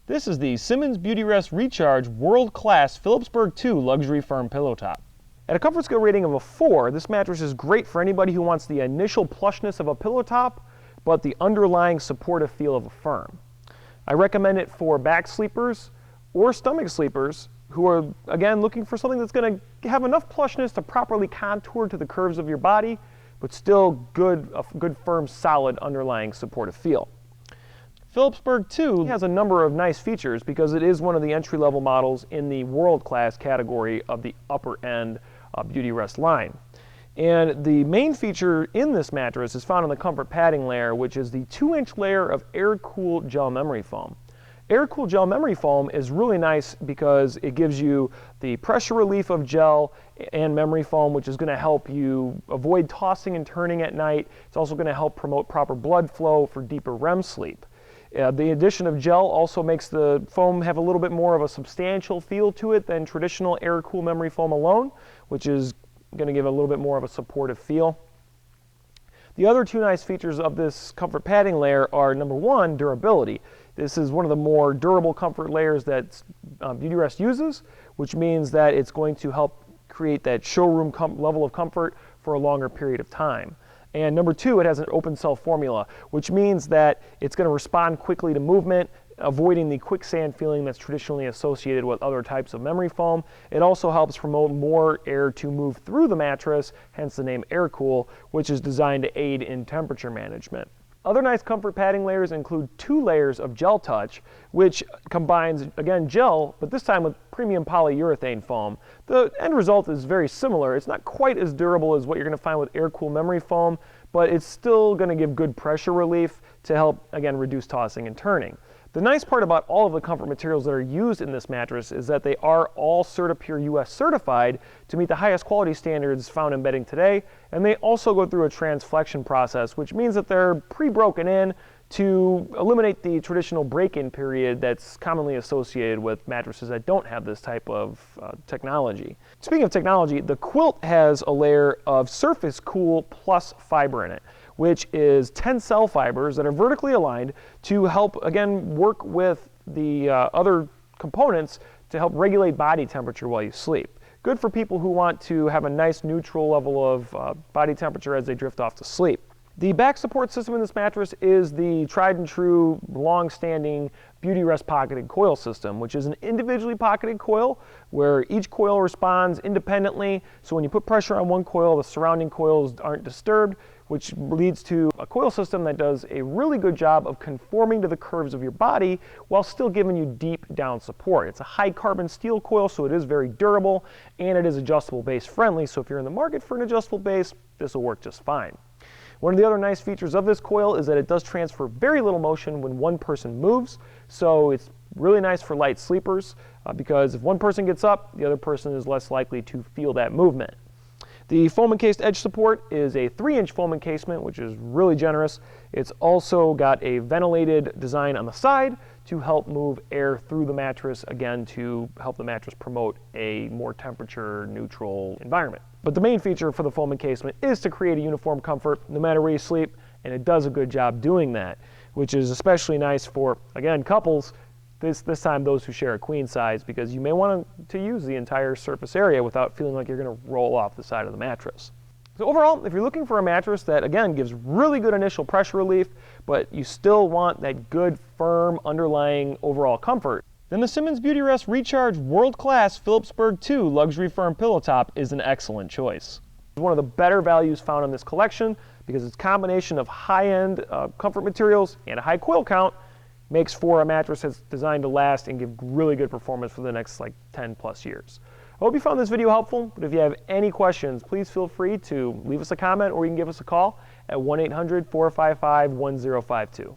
This is the Simmons Beautyrest Recharge World Class Phillipsburg 2 Luxury Firm Pillow Top. At a comfort scale rating of a 4, this mattress is great for anybody who wants the initial plushness of a pillow top, but the underlying supportive feel of a firm. I recommend it for back sleepers or stomach sleepers who are, again, looking for something that's going to have enough plushness to properly contour to the curves of your body, but still a good, firm, solid underlying supportive feel. Phillipsburg 2 has a number of nice features because it is one of the entry-level models in the world-class category of the upper-end Beautyrest line. And the main feature in this mattress is found in the comfort padding layer, which is the 2-inch layer of air-cool gel memory foam. Air-cool gel memory foam is really nice because it gives you the pressure relief of gel and memory foam, which is going to help you avoid tossing and turning at night. It's also going to help promote proper blood flow for deeper REM sleep. The addition of gel also makes the foam have a little bit more of a substantial feel to it than traditional air-cool memory foam alone, which is going to give a little bit more of a supportive feel. The other two nice features of this comfort padding layer are, number one, durability. This is one of the more durable comfort layers that Beautyrest uses, which means that it's going to help create that showroom level of comfort for a longer period of time. And number two, it has an open cell formula, which means that it's going to respond quickly to movement, avoiding the quicksand feeling that's traditionally associated with other types of memory foam. It also helps promote more air to move through the mattress, hence the name Air-Cool, which is designed to aid in temperature management. Other nice comfort padding layers include 2 layers of Gel Touch, which combines, again, gel, but this time with premium polyurethane foam. The end result is very similar. It's not quite as durable as what you're going to find with air-cool memory foam, but it's still going to give good pressure relief to help, again, reduce tossing and turning. The nice part about all of the comfort materials that are used in this mattress is that they are all CertaPure US certified to meet the highest quality standards found in bedding today, and they also go through a transflexion process, which means that they're pre-broken in to eliminate the traditional break-in period that's commonly associated with mattresses that don't have this type of technology. Speaking of technology, the quilt has a layer of Surface Cool Plus fiber in it, which is Tencel fibers that are vertically aligned to help, again, work with the other components to help regulate body temperature while you sleep. Good for people who want to have a nice neutral level of body temperature as they drift off to sleep. The back support system in this mattress is the tried and true, long-standing Beautyrest pocketed coil system, which is an individually pocketed coil where each coil responds independently. So when you put pressure on one coil, the surrounding coils aren't disturbed, which leads to a coil system that does a really good job of conforming to the curves of your body while still giving you deep down support. It's a high carbon steel coil, so it is very durable, and it is adjustable base friendly. So if you're in the market for an adjustable base, this will work just fine. One of the other nice features of this coil is that it does transfer very little motion when one person moves, so it's really nice for light sleepers because if one person gets up, the other person is less likely to feel that movement. The foam encased edge support is a 3-inch foam encasement, which is really generous. It's also got a ventilated design on the side to help move air through the mattress, again, to help the mattress promote a more temperature neutral environment. But the main feature for the foam encasement is to create a uniform comfort no matter where you sleep, and it does a good job doing that, which is especially nice for, again, couples, this time those who share a queen size, because you may want to use the entire surface area without feeling like you're going to roll off the side of the mattress. So overall, if you're looking for a mattress that, again, gives really good initial pressure relief, but you still want that good, firm, underlying overall comfort, then the Simmons Beautyrest Recharge World Class Phillipsburg 2 Luxury Firm Pillow Top is an excellent choice. It's one of the better values found in this collection because its combination of high-end comfort materials and a high coil count makes for a mattress that's designed to last and give really good performance for the next 10 plus years. I hope you found this video helpful, but if you have any questions, please feel free to leave us a comment or you can give us a call at 1-800-455-1052.